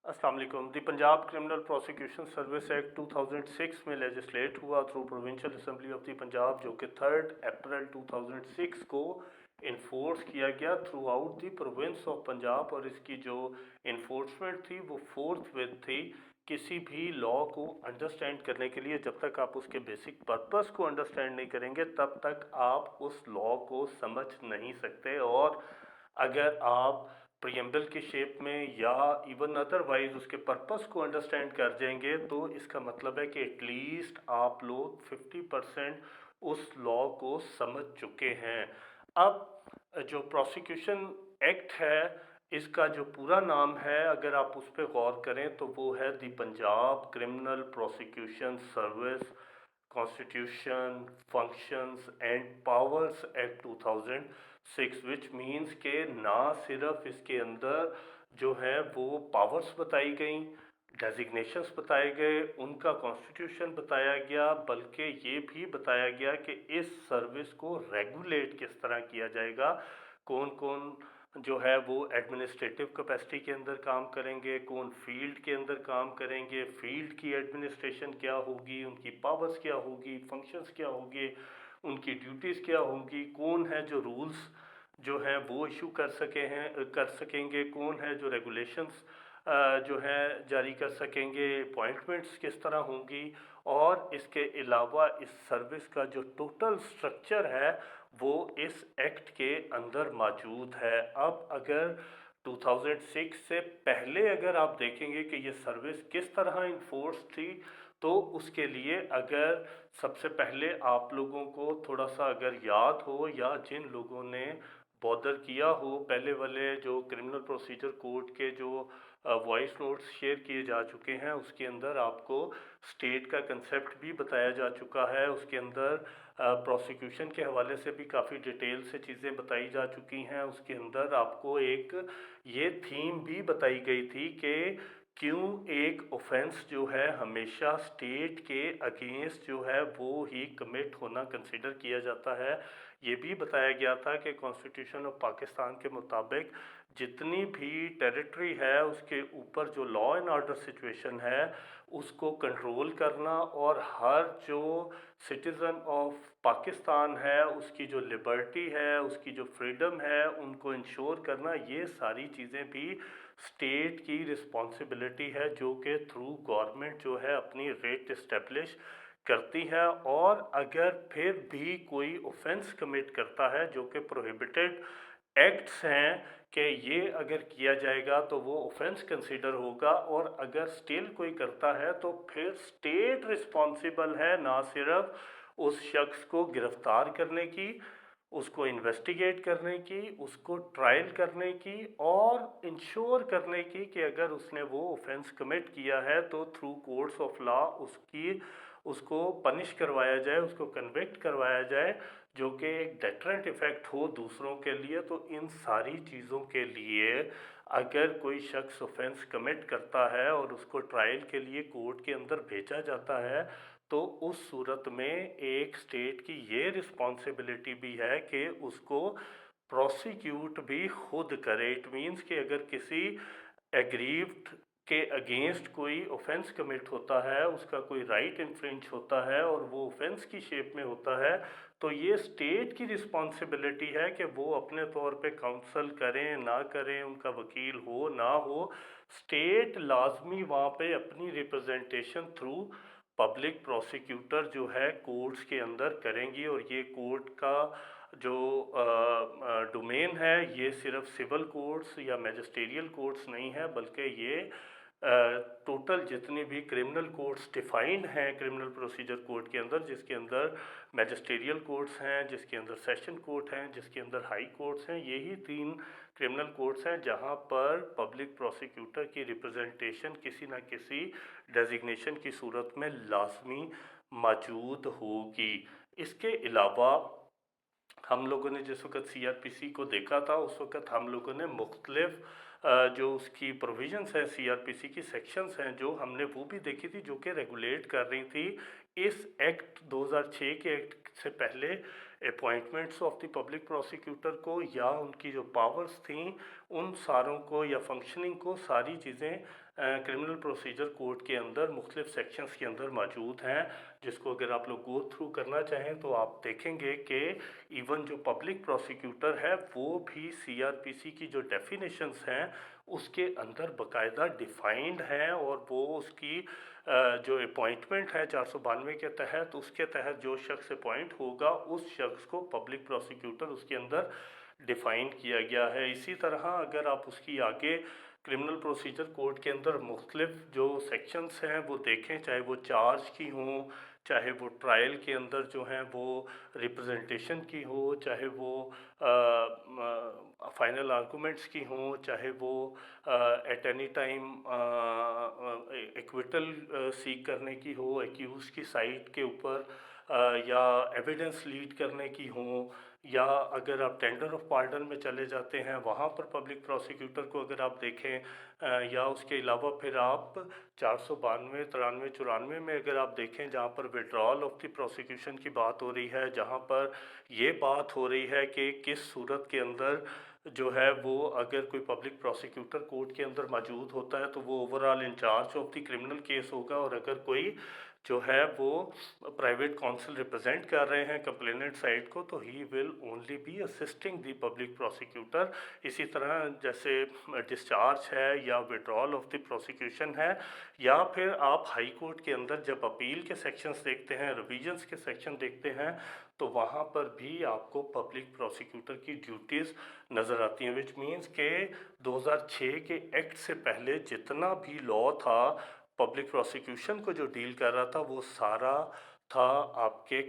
अस्सलाम वालेकुम। The Punjab criminal prosecution service act 2006 में लेजिस्लेट हुआ through provincial assembly of the Punjab, जो कि 3 अप्रैल 2006 को इन्फोर्स किया गया through out the province of Punjab. और इसकी जो इन्फोर्समेंट थी वो फोर्थ विद थी। किसी भी लॉ को अंडरस्टैंड करने के लिए जब तक आप उसके बेसिक पर्पस को अंडरस्टैंड नहीं करेंगे तब तक आप उस लॉ को समझ नहीं सकते। और अगर आप प्रियम्बल की शेप में या इवन अदरवाइज उसके पर्पस को अंडरस्टैंड कर जाएंगे तो इसका मतलब है कि एटलीस्ट आप लोग 50% उस लॉ को समझ चुके हैं। अब जो प्रोसिक्यूशन एक्ट है, इसका जो पूरा नाम है, अगर आप उस पर गौर करें तो वो है the Punjab criminal prosecution service constitution functions and powers act 2006, which means के ना सिर्फ इसके अंदर जो है वो पावर्स बताई गई, डेजिग्नेशंस बताए गए, उनका कॉन्स्टिट्यूशन बताया गया, बल्कि ये भी बताया गया कि इस सर्विस को रेगुलेट किस तरह किया जाएगा। कौन कौन जो है वो एडमिनिस्ट्रेटिव कैपेसिटी के अंदर काम करेंगे, कौन फील्ड के अंदर काम करेंगे, फील्ड की एडमिनिस्ट्रेशन क्या होगी, उनकी पावर्स क्या होगी, फंक्शंस क्या होंगे, उनकी ड्यूटीज़ क्या होंगी, कौन है जो रूल्स जो हैं वो इशू कर सकेंगे, कौन है जो रेगुलेशंस जो है जारी कर सकेंगे, अपॉइंटमेंट्स किस तरह होंगी। और इसके अलावा इस सर्विस का जो टोटल स्ट्रक्चर है वो इस एक्ट के अंदर मौजूद है। अब अगर 2006 से पहले अगर आप देखेंगे कि ये सर्विस किस तरह इन्फोर्स थी, तो उसके लिए अगर सबसे पहले आप लोगों को थोड़ा सा अगर याद हो या जिन लोगों ने बॉदर किया हो, पहले वाले जो क्रिमिनल प्रोसीजर कोड के जो वॉइस नोट्स शेयर किए जा चुके हैं उसके अंदर आपको स्टेट का कंसेप्ट भी बताया जा चुका है। उसके अंदर प्रोसिक्यूशन के हवाले से भी काफ़ी डिटेल से चीज़ें बताई जा चुकी हैं। उसके अंदर आपको एक ये थीम भी बताई गई थी कि क्यों एक ऑफेंस जो है हमेशा स्टेट के अगेंस्ट जो है वो ही कमिट होना कंसिडर किया जाता है। ये भी बताया गया था कि कॉन्स्टिट्यूशन ऑफ पाकिस्तान के मुताबिक जितनी भी टेरिटरी है उसके ऊपर जो लॉ एंड ऑर्डर सिचुएशन है उसको कंट्रोल करना और हर जो सिटीज़न ऑफ पाकिस्तान है उसकी जो लिबर्टी है, उसकी जो फ्रीडम है, उनको इंश्योर करना, ये सारी चीज़ें भी स्टेट की रिस्पॉन्सिबिलिटी है, जो कि थ्रू गवर्नमेंट जो है अपनी रेट इस्टेब्लिश करती है। और अगर फिर भी कोई ऑफेंस कमिट करता है जो कि प्रोहिबिटेड एक्ट्स हैं कि ये अगर किया जाएगा तो वो ऑफेंस कंसीडर होगा, और अगर स्टिल कोई करता है तो फिर स्टेट रिस्पॉन्सिबल है ना सिर्फ उस शख्स को गिरफ्तार करने की, उसको इन्वेस्टिगेट करने की, उसको ट्रायल करने की और इंश्योर करने की कि अगर उसने वो ऑफेंस कमिट किया है तो थ्रू कोर्ट्स ऑफ लॉ उसको पनिश करवाया जाए, उसको कन्विक्ट करवाया जाए, जो कि एक डेटरेंट इफ़ेक्ट हो दूसरों के लिए। तो इन सारी चीज़ों के लिए अगर कोई शख्स ऑफेंस कमिट करता है और उसको ट्रायल के लिए कोर्ट के अंदर भेजा जाता है तो उस सूरत में एक स्टेट की ये रिस्पॉन्सिबिलिटी भी है कि उसको प्रोसिक्यूट भी खुद करे। इट मीन्स कि अगर किसी एग्रीव्ड के अगेंस्ट कोई ऑफेंस कमिट होता है, उसका कोई राइट इन्फ्रिंज होता है और वो ऑफेंस की शेप में होता है, तो ये स्टेट की रिस्पॉन्सिबिलिटी है कि वो अपने तौर पे काउंसल करें ना करें, उनका वकील हो ना हो, स्टेट लाजमी वहाँ पे अपनी रिप्रेजेंटेशन थ्रू पब्लिक प्रोसिक्यूटर जो है कोर्ट्स के अंदर करेंगी। और ये कोर्ट का जो डोमेन है ये सिर्फ सिविल कोर्ट्स या मैजिस्ट्रियल कोर्ट्स नहीं है, बल्कि ये टोटल जितनी भी क्रिमिनल कोर्ट्स डिफाइंड हैं क्रिमिनल प्रोसीजर कोड के अंदर, जिसके अंदर मैजिस्ट्रियल कोर्ट्स हैं, जिसके अंदर सेशन कोर्ट हैं, जिसके अंदर हाई कोर्ट्स हैं, यही 3 क्रिमिनल कोर्ट्स हैं जहां पर पब्लिक प्रोसिक्यूटर की रिप्रेजेंटेशन किसी न किसी डेजिग्नेशन की सूरत में लाजमी मौजूद होगी। इसके अलावा हम लोगों ने जिस वक्त सीआरपीसी को देखा था उस वक्त हम लोगों ने मुख्तलिफ जो उसकी प्रोविजंस हैं, सीआरपीसी की सेक्शंस हैं जो हमने वो भी देखी थी, जो कि रेगुलेट कर रही थी इस एक्ट 2006 के एक्ट से पहले appointments of the public prosecutor को या उनकी जो पावर्स थी उन सारों को या फंक्शनिंग को, सारी चीज़ें क्रिमिनल प्रोसीजर कोड के अंदर मुख्तलिफ सेक्शंस के अंदर मौजूद हैं, जिसको अगर आप लोग गो थ्रू करना चाहें तो आप देखेंगे कि इवन जो पब्लिक प्रोसिक्यूटर है वो भी सीआरपीसी की जो डेफिनेशंस हैं उसके अंदर बाकायदा डिफाइंड हैं, और वो उसकी जो अपॉइंटमेंट है 492 के तहत, उसके तहत जो शख्स अपॉइंट होगा उस शख्स को पब्लिक प्रोसिक्यूटर उसके अंदर डिफ़ाइन किया गया है। इसी तरह अगर आप उसकी आगे क्रिमिनल प्रोसीजर कोड के अंदर मुख्तलिफ जो सेक्शंस हैं वो देखें, चाहे वो चार्ज की हों, चाहे वो ट्रायल के अंदर जो हैं वो रिप्रेजेंटेशन की हो, चाहे वो फाइनल आर्गूमेंट्स की हों, चाहे वो at any time acquittal seek करने की हो एक्यूज की साइड के ऊपर, या एविडेंस लीड करने की हो, या अगर आप टेंडर ऑफ पार्डन में चले जाते हैं वहाँ पर पब्लिक प्रोसिक्यूटर को अगर आप देखें, या उसके अलावा फिर आप 492, 93, 94 में अगर आप देखें जहाँ पर विड्रॉल ऑफ द प्रोसिक्यूशन की बात हो रही है, जहाँ पर ये बात हो रही है कि किस सूरत के अंदर जो है वो अगर कोई पब्लिक प्रोसिक्यूटर कोर्ट के अंदर मौजूद होता है तो वो overall incharge of the criminal case होगा, और अगर कोई जो है वो प्राइवेट काउंसिल रिप्रेजेंट कर रहे हैं कंप्लेनेंट साइड को तो he will only be assisting the public prosecutor. इसी तरह जैसे डिस्चार्ज है या विड्रॉल ऑफ द प्रोसिक्यूशन है, या फिर आप हाई कोर्ट के अंदर जब अपील के सेक्शंस देखते हैं, रिविजन्स के सेक्शन देखते हैं, तो वहाँ पर भी आपको पब्लिक प्रोसिक्यूटर की ड्यूटीज़ नज़र आती हैं, विच मीन्स के 2006 के एक्ट से पहले जितना भी लॉ था पब्लिक प्रोसिक्यूशन को जो डील कर रहा था वो सारा था आपके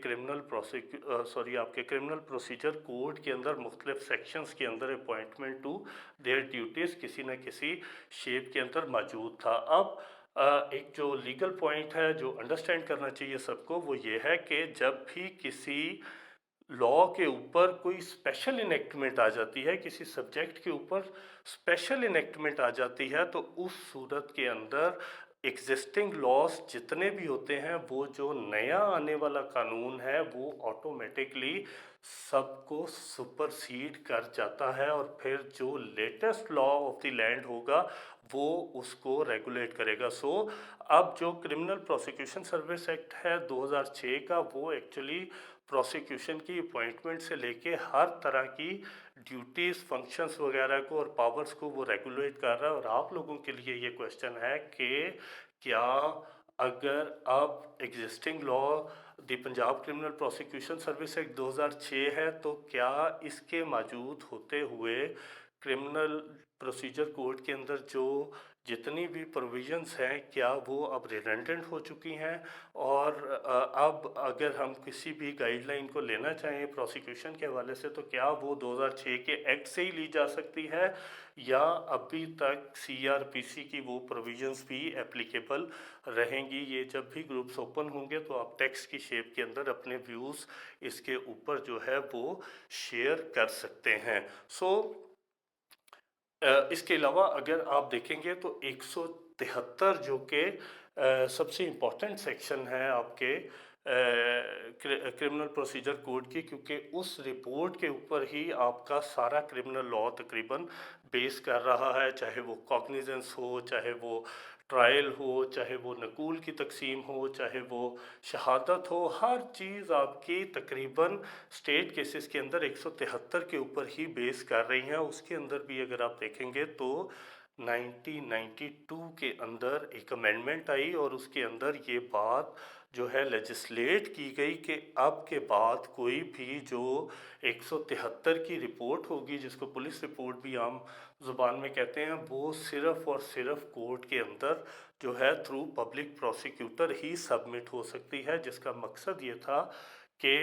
आपके क्रिमिनल प्रोसीजर कोड के अंदर मुख्तलिफ सेक्शंस के अंदर अपॉइंटमेंट टू देयर ड्यूटीज़ किसी न किसी शेप के अंदर मौजूद था। अब एक जो लीगल पॉइंट है जो अंडरस्टैंड करना चाहिए सबको वो ये है कि जब भी किसी लॉ के ऊपर कोई स्पेशल इनेक्टमेंट आ जाती है, किसी सब्जेक्ट के ऊपर स्पेशल इनेक्टमेंट आ जाती है, तो उस सूरत के अंदर एग्जिस्टिंग लॉस जितने भी होते हैं वो जो नया आने वाला कानून है वो ऑटोमेटिकली सबको सुपरसीड कर जाता है, और फिर जो latest law of the land होगा वो उसको रेगुलेट करेगा। सो अब जो क्रिमिनल प्रोसिक्यूशन सर्विस एक्ट है 2006 का, वो एक्चुअली प्रोसिक्यूशन की अपॉइंटमेंट से लेके हर तरह की ड्यूटीज़, फंक्शंस वगैरह को और पावर्स को वो रेगुलेट कर रहा है। और आप लोगों के लिए ये क्वेश्चन है कि क्या अगर अब existing law the Punjab criminal prosecution service act 2006 है तो क्या इसके मौजूद होते हुए क्रिमिनल प्रोसीजर कोड के अंदर जो जितनी भी प्रोविजंस हैं क्या वो अब रिडंडेंट हो चुकी हैं, और अब अगर हम किसी भी गाइडलाइन को लेना चाहें प्रोसिक्यूशन के हवाले से तो क्या वो 2006 के एक्ट से ही ली जा सकती है, या अभी तक सीआरपीसी की वो प्रोविजंस भी एप्लीकेबल रहेंगी। ये जब भी ग्रुप्स ओपन होंगे तो आप टेक्स्ट की शेप के अंदर अपने व्यूज़ इसके ऊपर जो है वो शेयर कर सकते हैं। इसके अलावा अगर आप देखेंगे तो 173 जो कि सबसे इम्पॉर्टेंट सेक्शन है आपके क्रिमिनल प्रोसीजर कोड की, क्योंकि उस रिपोर्ट के ऊपर ही आपका सारा क्रिमिनल लॉ तकरीबन बेस कर रहा है, चाहे वो कॉग्निजेंस हो, चाहे वो ट्रायल हो, चाहे वो नकूल की तकसीम हो, चाहे वो शहादत हो, हर चीज़ आपकी तकरीबन स्टेट केसेस के अंदर 173 के ऊपर ही बेस कर रही हैं। उसके अंदर भी अगर आप देखेंगे तो 1992 के अंदर एक अमेंडमेंट आई और उसके अंदर ये बात जो है लेजिस्लेट की गई कि अब के बाद कोई भी जो 173 की रिपोर्ट होगी, जिसको पुलिस रिपोर्ट भी आम ज़ुबान में कहते हैं, वो सिर्फ़ और सिर्फ कोर्ट के अंदर जो है थ्रू पब्लिक प्रोसिक्यूटर ही सबमिट हो सकती है, जिसका मकसद ये था कि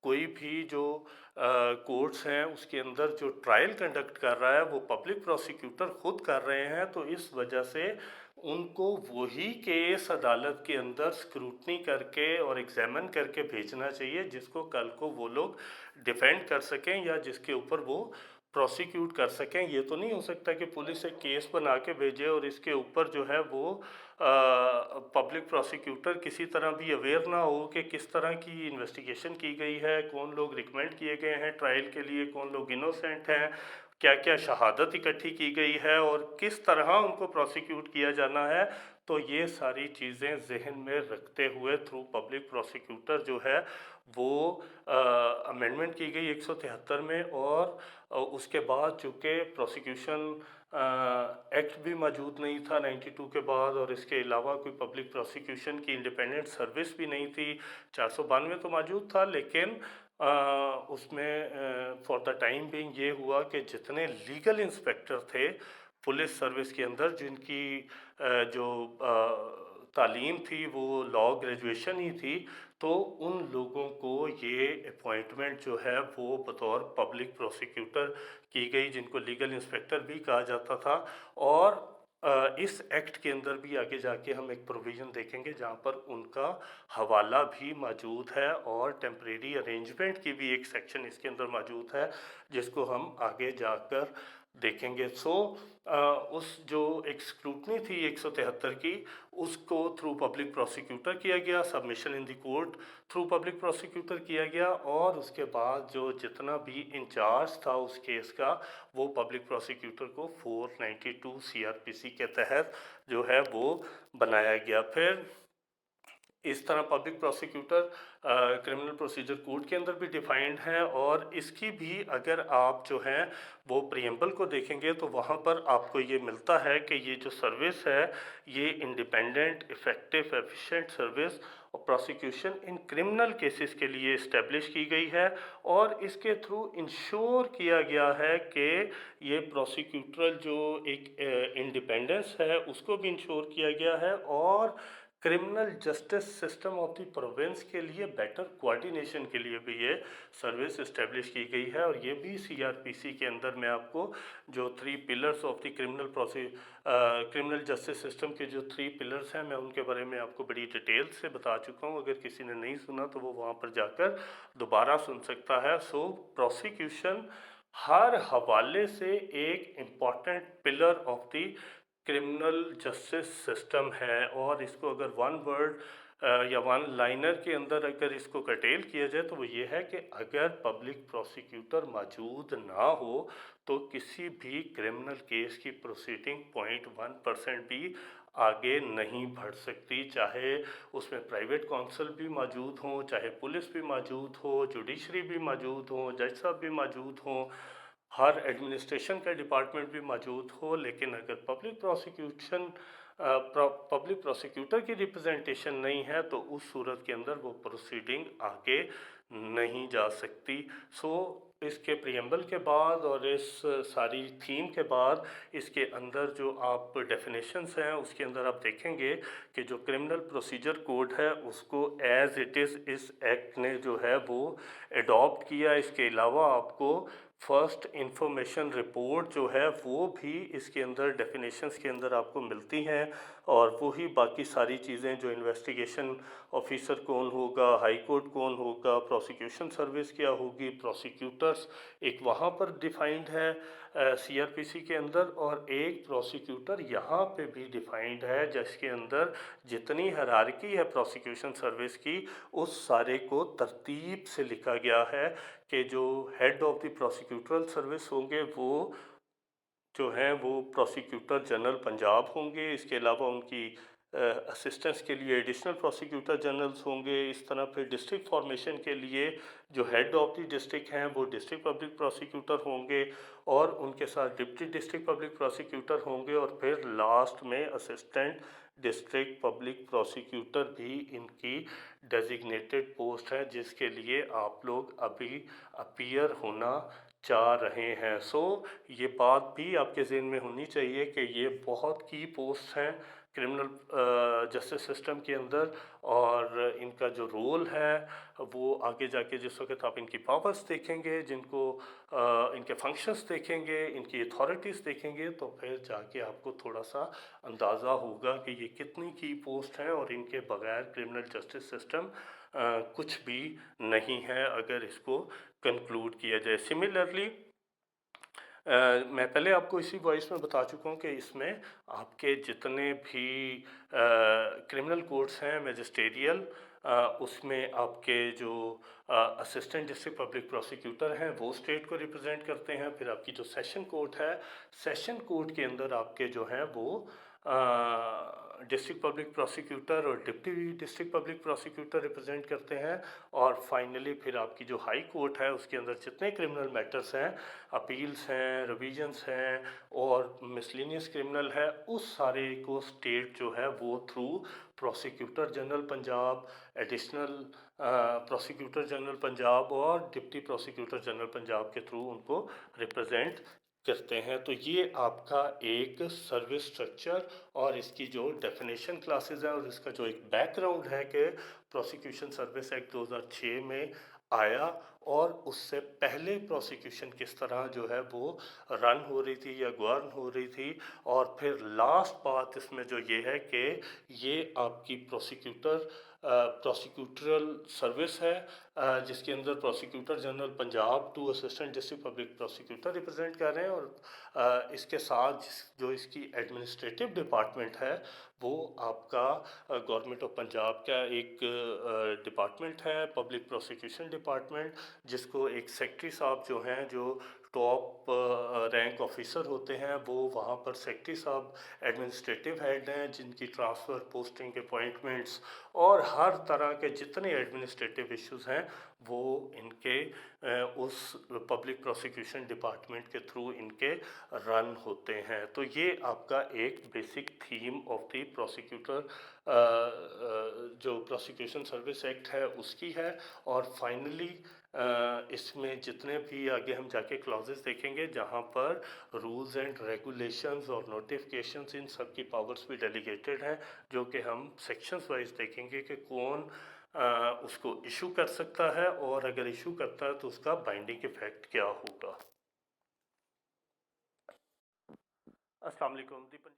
कोई भी जो कोर्ट्स हैं उसके अंदर जो ट्रायल कंडक्ट कर रहा है वो पब्लिक प्रोसिक्यूटर खुद कर रहे हैं, तो इस वजह से उनको वही केस अदालत के अंदर स्क्रूटनी करके और एग्जामिन करके भेजना चाहिए जिसको कल को वो लोग डिफेंड कर सकें या जिसके ऊपर वो प्रोसिक्यूट कर सकें। ये तो नहीं हो सकता कि पुलिस एक केस बना के भेजे और इसके ऊपर जो है वो पब्लिक प्रोसिक्यूटर किसी तरह भी अवेयर ना हो कि किस तरह की इन्वेस्टिगेशन की गई है, कौन लोग रिकमेंड किए गए हैं ट्रायल के लिए, कौन लोग इनोसेंट हैं, क्या क्या शहादत इकट्ठी की गई है और किस तरह उनको प्रोसिक्यूट किया जाना है। तो ये सारी चीज़ें जहन में रखते हुए थ्रू पब्लिक प्रोसिक्यूटर जो है वो अमेंडमेंट की गई 173 में। और उसके बाद चूँकि प्रोसिक्यूशन एक्ट भी मौजूद नहीं था 92 के बाद, और इसके अलावा कोई पब्लिक प्रोसिक्यूशन की इंडिपेंडेंट सर्विस भी नहीं थी। 492 तो मौजूद था, लेकिन उसमें फॉर द टाइम बिंग ये हुआ कि जितने लीगल इंस्पेक्टर थे पुलिस सर्विस के अंदर, जिनकी जो तालीम थी वो लॉ ग्रेजुएशन ही थी, तो उन लोगों को ये अपॉइंटमेंट जो है वो बतौर पब्लिक प्रोसिक्यूटर की गई, जिनको लीगल इंस्पेक्टर भी कहा जाता था। और इस एक्ट के अंदर भी आगे जाके हम एक प्रोविज़न देखेंगे जहाँ पर उनका हवाला भी मौजूद है और टेम्परेरी अरेंजमेंट की भी एक सेक्शन इसके अंदर मौजूद है, जिसको हम आगे जाकर देखेंगे। उस जो एक स्क्रूटनी थी 173 की, उसको थ्रू पब्लिक प्रोसिक्यूटर किया गया, submission in the court through public prosecutor किया गया, और उसके बाद जो जितना भी इंचार्ज था उस केस का वो पब्लिक प्रोसिक्यूटर को 492 CRPC के तहत जो है वो बनाया गया। फिर इस तरह public prosecutor criminal procedure code के अंदर भी डिफाइंड है, और इसकी भी अगर आप जो है वो प्रियम्बल को देखेंगे तो वहाँ पर आपको ये मिलता है कि ये जो सर्विस है ये इंडिपेंडेंट, इफ़ेक्टिव, एफिशिएंट सर्विस और प्रोसिक्यूशन इन क्रिमिनल केसेस के लिए इस्टेब्लिश की गई है। और इसके थ्रू इंश्योर किया गया है कि ये प्रोसिक्यूटरल जो एक इंडिपेंडेंस है उसको भी इंश्योर किया गया है, और criminal justice system of the province के लिए बेटर कोऑर्डिनेशन के लिए भी ये सर्विस इस्टेब्लिश की गई है। और ये भी CRPC के अंदर मैं आपको जो 3 pillars of the criminal justice system के जो 3 पिलर्स हैं मैं उनके बारे में आपको बड़ी डिटेल से बता चुका हूँ। अगर किसी ने नहीं सुना तो वो वहाँ पर जाकर दोबारा सुन सकता है। प्रोसिक्यूशन हर हवाले से एक important pillar of the criminal justice system है, और इसको अगर वन वर्ड या वन लाइनर के अंदर अगर इसको कटेल किया जाए तो वो ये है कि अगर पब्लिक प्रोसिक्यूटर मौजूद ना हो तो किसी भी क्रिमिनल केस की प्रोसीडिंग 0.1% भी आगे नहीं बढ़ सकती, चाहे उसमें प्राइवेट काउंसिल भी मौजूद हो, चाहे पुलिस भी मौजूद हो, जुडिशरी भी मौजूद हो, जज साहब भी मौजूद हों, हर एडमिनिस्ट्रेशन का डिपार्टमेंट भी मौजूद हो। लेकिन अगर पब्लिक प्रोसिक्यूटर की रिप्रेजेंटेशन नहीं है तो उस सूरत के अंदर वो प्रोसीडिंग आगे नहीं जा सकती। इसके प्रियम्बल के बाद और इस सारी थीम के बाद इसके अंदर जो आप डेफिनेशंस हैं उसके अंदर आप देखेंगे कि जो क्रिमिनल प्रोसीजर कोड है उसको एज़ इट इज़ इस एक्ट ने जो है वो एडॉप्ट किया। इसके अलावा आपको फर्स्ट इंफॉर्मेशन रिपोर्ट जो है वो भी इसके अंदर डेफिनेशंस के अंदर आपको मिलती हैं, और वही बाकी सारी चीज़ें जो इन्वेस्टिगेशन ऑफिसर कौन होगा, हाई कोर्ट कौन होगा, प्रोसिक्यूशन सर्विस क्या होगी, प्रोसिक्यूटर्स एक वहाँ पर डिफाइंड है CRPC के अंदर, और एक प्रोसिक्यूटर यहाँ पे भी डिफाइंड है जिसके अंदर जितनी हायरार्की है प्रोसिक्यूशन सर्विस की उस सारे को तरतीब से लिखा गया है कि जो हेड ऑफ द प्रोसिक्यूटरल सर्विस होंगे वो जो हैं वो प्रोसिक्यूटर जनरल पंजाब होंगे। इसके अलावा उनकी असिस्टेंस के लिए एडिशनल प्रोसिक्यूटर जनरल्स होंगे। इस तरह फिर डिस्ट्रिक्ट फॉर्मेशन के लिए जो हेड ऑफ द डिस्ट्रिक्ट हैं वो डिस्ट्रिक्ट पब्लिक प्रोसिक्यूटर होंगे, और उनके साथ डिप्टी डिस्ट्रिक्ट पब्लिक प्रोसिक्यूटर होंगे, और फिर लास्ट में असिस्टेंट डिस्ट्रिक्ट पब्लिक प्रोसिक्यूटर भी इनकी डेजिग्नेटेड पोस्ट है जिसके लिए आप लोग अभी अपीयर होना चाह रहे हैं। ये बात भी आपके ज़हन में होनी चाहिए कि ये बहुत की पोस्ट हैं क्रिमिनल जस्टिस सिस्टम के अंदर, और इनका जो रोल है वो आगे जाके जिस वक्त आप इनकी पावर्स देखेंगे, इनके फंक्शंस देखेंगे, इनकी अथॉरिटीज़ देखेंगे, तो फिर जाके आपको थोड़ा सा अंदाज़ा होगा कि ये कितनी की पोस्ट हैं और इनके बगैर क्रिमिनल जस्टिस सिस्टम कुछ भी नहीं है अगर इसको कंक्लूड किया जाए। सिमिलरली मैं पहले आपको इसी वॉइस में बता चुका हूँ कि इसमें आपके जितने भी क्रिमिनल कोर्ट्स हैं मैजिस्टेरियल, उसमें आपके जो असिस्टेंट डिस्ट्रिक्ट पब्लिक प्रोसिक्यूटर हैं वो स्टेट को रिप्रेजेंट करते हैं। फिर आपकी जो सेशन कोर्ट है, सेशन कोर्ट के अंदर आपके जो हैं वो डिस्ट्रिक्ट पब्लिक प्रोसिक्यूटर और deputy district public prosecutor represent करते हैं। और फाइनली फिर आपकी जो हाई कोर्ट है उसके अंदर जितने क्रिमिनल मैटर्स हैं, अपील्स हैं, रिविजन्स हैं और मिसलिनियस क्रिमिनल है, उस सारे को स्टेट जो है वो through prosecutor general Punjab, additional prosecutor general Punjab और डिप्टी प्रोसिक्यूटर जनरल पंजाब के थ्रू उनको रिप्रेजेंट करते हैं। तो ये आपका एक सर्विस स्ट्रक्चर और इसकी जो डेफिनेशन क्लासेस है और इसका जो एक बैकग्राउंड है कि प्रोसिक्यूशन सर्विस एक्ट 2006 में आया और उससे पहले प्रोसिक्यूशन किस तरह जो है वो रन हो रही थी या गवर्न हो रही थी। और फिर लास्ट बात इसमें जो ये है कि ये आपकी प्रोसिक्यूटरल सर्विस है, जिसके अंदर prosecutor general Punjab to assistant district public prosecutor represent कर रहे हैं। और इसके साथ जो इसकी एडमिनिस्ट्रेटिव डिपार्टमेंट है वो आपका गवर्नमेंट ऑफ पंजाब का एक डिपार्टमेंट है, पब्लिक प्रोसिक्यूशन डिपार्टमेंट, जिसको एक सेक्रेटरी साहब जो हैं, जो टॉप रैंक ऑफिसर होते हैं, वो वहाँ पर सेक्रेटरी साहब एडमिनिस्ट्रेटिव हेड हैं, जिनकी ट्रांसफ़र, पोस्टिंग, अपॉइंटमेंट्स और हर तरह के जितने एडमिनिस्ट्रेटिव इश्यूज़ हैं वो इनके उस पब्लिक प्रोसिक्यूशन डिपार्टमेंट के थ्रू इनके रन होते हैं। तो ये आपका एक basic theme of the prosecutor जो प्रोसिक्यूशन सर्विस एक्ट है उसकी है। और फाइनली इसमें जितने भी आगे हम जाके क्लॉजेस देखेंगे जहाँ पर रूल्स एंड रेगुलेशंस और नोटिफिकेशंस इन सब की पावर्स भी डेलीगेटेड हैं, जो कि हम सेक्शंस वाइज देखेंगे कि कौन उसको इशू कर सकता है और अगर इशू करता है तो उसका बाइंडिंग इफेक्ट क्या होगा। अस्सलाम वालेकुम।